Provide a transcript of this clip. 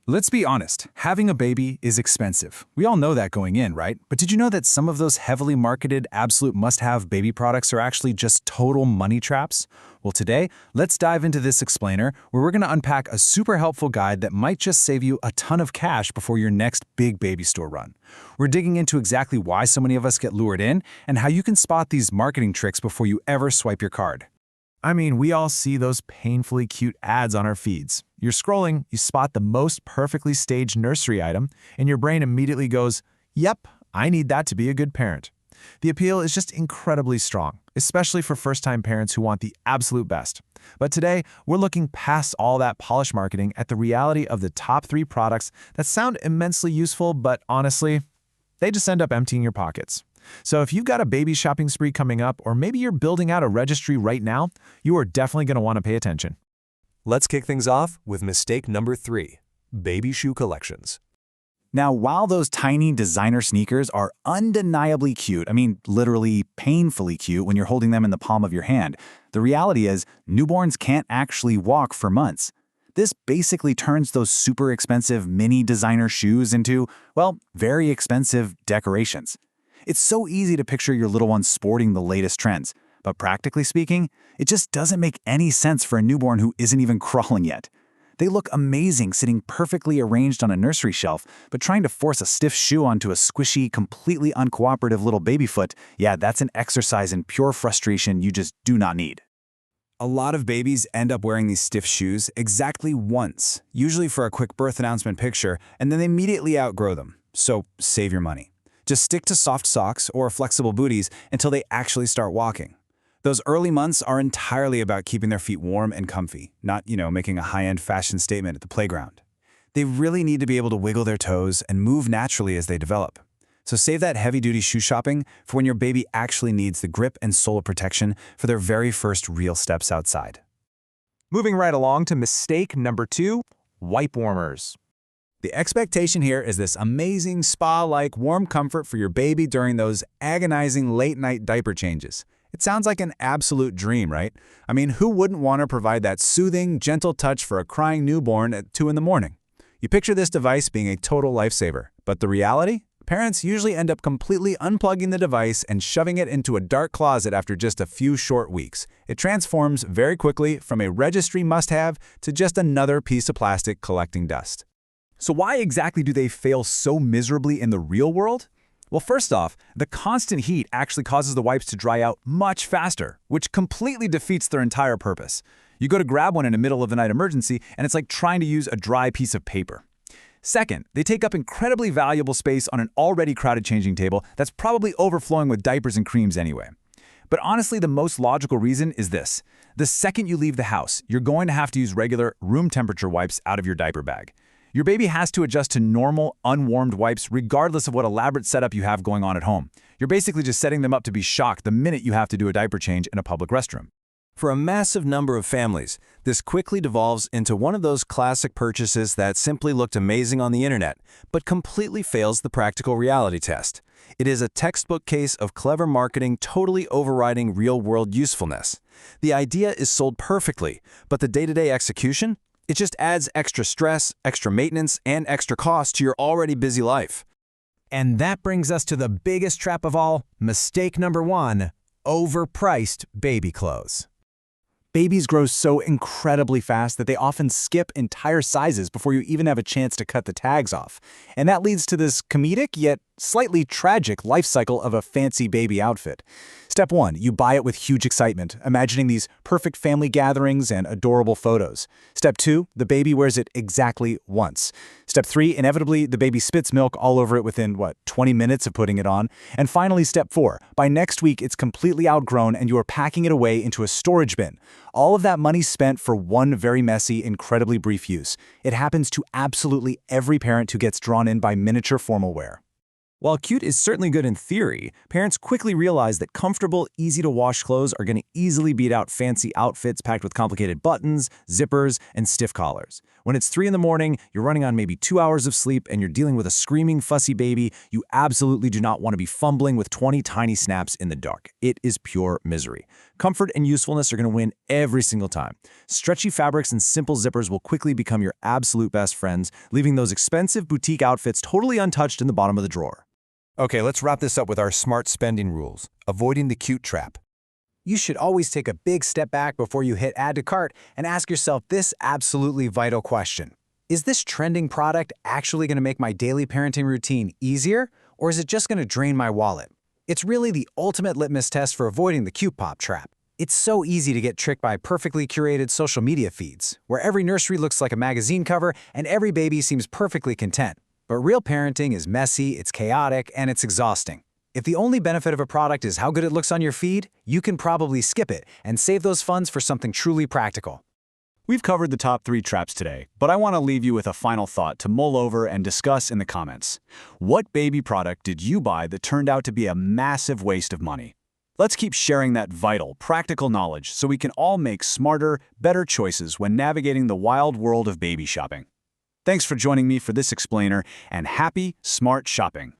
Let's be honest, having a baby is expensive. We all know that going in, right? But did you know that some of those heavily marketed absolute must-have baby products are actually just total money traps? Well, today, let's dive into this explainer where we're going to unpack a super helpful guide that might just save you a ton of cash before your next big baby store run. We're digging into exactly why so many of us get lured in and how you can spot these marketing tricks before you ever swipe your card. I mean, we all see those painfully cute ads on our feeds. You're scrolling, you spot the most perfectly staged nursery item, and your brain immediately goes, yep, I need that to be a good parent. The appeal is just incredibly strong, especially for first-time parents who want the absolute best. But today, we're looking past all that polished marketing at the reality of the top 3 products that sound immensely useful, but honestly, they just end up emptying your pockets. So if you've got a baby shopping spree coming up, or maybe you're building out a registry right now, you are definitely going to want to pay attention. Let's kick things off with mistake number 3, baby shoe collections. Now, while those tiny designer sneakers are undeniably cute, literally painfully cute when you're holding them in the palm of your hand, the reality is newborns can't actually walk for months. This basically turns those super expensive mini designer shoes into, well, very expensive decorations. It's so easy to picture your little one sporting the latest trends, but practically speaking, it just doesn't make any sense for a newborn who isn't even crawling yet. They look amazing sitting perfectly arranged on a nursery shelf, but trying to force a stiff shoe onto a squishy, completely uncooperative little baby foot, yeah, that's an exercise in pure frustration you just do not need. A lot of babies end up wearing these stiff shoes exactly once, usually for a quick birth announcement picture, and then they immediately outgrow them. So save your money. Just stick to soft socks or flexible booties until they actually start walking. Those early months are entirely about keeping their feet warm and comfy, not, making a high-end fashion statement at the playground. They really need to be able to wiggle their toes and move naturally as they develop. So save that heavy-duty shoe shopping for when your baby actually needs the grip and sole protection for their very first real steps outside. Moving right along to mistake number 2, wipe warmers. The expectation here is this amazing spa-like warm comfort for your baby during those agonizing late-night diaper changes. It sounds like an absolute dream, right? Who wouldn't want to provide that soothing, gentle touch for a crying newborn at 2 in the morning? You picture this device being a total lifesaver, but the reality? Parents usually end up completely unplugging the device and shoving it into a dark closet after just a few short weeks. It transforms very quickly from a registry must-have to just another piece of plastic collecting dust. So why exactly do they fail so miserably in the real world? Well, first off, the constant heat actually causes the wipes to dry out much faster, which completely defeats their entire purpose. You go to grab one in a middle-of-the-night emergency, and it's like trying to use a dry piece of paper. Second, they take up incredibly valuable space on an already crowded changing table that's probably overflowing with diapers and creams anyway. But honestly, the most logical reason is this. The second you leave the house, you're going to have to use regular, room temperature wipes out of your diaper bag. Your baby has to adjust to normal, unwarmed wipes regardless of what elaborate setup you have going on at home. You're basically just setting them up to be shocked the minute you have to do a diaper change in a public restroom. For a massive number of families, this quickly devolves into one of those classic purchases that simply looked amazing on the internet, but completely fails the practical reality test. It is a textbook case of clever marketing totally overriding real-world usefulness. The idea is sold perfectly, but the day-to-day execution? It just adds extra stress, extra maintenance, and extra cost to your already busy life. And that brings us to the biggest trap of all, mistake number 1, overpriced baby clothes. Babies grow so incredibly fast that they often skip entire sizes before you even have a chance to cut the tags off. And that leads to this comedic yet slightly tragic life cycle of a fancy baby outfit. Step 1, you buy it with huge excitement, imagining these perfect family gatherings and adorable photos. Step 2, the baby wears it exactly once. Step 3, inevitably, the baby spits milk all over it within, 20 minutes of putting it on. And finally, step 4, by next week, it's completely outgrown and you are packing it away into a storage bin. All of that money spent for one very messy, incredibly brief use. It happens to absolutely every parent who gets drawn in by miniature formal wear. While cute is certainly good in theory, parents quickly realize that comfortable, easy-to-wash clothes are going to easily beat out fancy outfits packed with complicated buttons, zippers, and stiff collars. When it's 3 in the morning, you're running on maybe 2 hours of sleep, and you're dealing with a screaming, fussy baby, you absolutely do not want to be fumbling with 20 tiny snaps in the dark. It is pure misery. Comfort and usefulness are going to win every single time. Stretchy fabrics and simple zippers will quickly become your absolute best friends, leaving those expensive boutique outfits totally untouched in the bottom of the drawer. Okay, let's wrap this up with our smart spending rules. Avoiding the cute trap. You should always take a big step back before you hit add to cart and ask yourself this absolutely vital question. Is this trending product actually going to make my daily parenting routine easier, or is it just going to drain my wallet? It's really the ultimate litmus test for avoiding the cute pop trap. It's so easy to get tricked by perfectly curated social media feeds, where every nursery looks like a magazine cover and every baby seems perfectly content. But real parenting is messy, it's chaotic, and it's exhausting. If the only benefit of a product is how good it looks on your feed, you can probably skip it and save those funds for something truly practical. We've covered the top 3 traps today, but I want to leave you with a final thought to mull over and discuss in the comments. What baby product did you buy that turned out to be a massive waste of money? Let's keep sharing that vital, practical knowledge so we can all make smarter, better choices when navigating the wild world of baby shopping. Thanks for joining me for this explainer, and happy, smart shopping!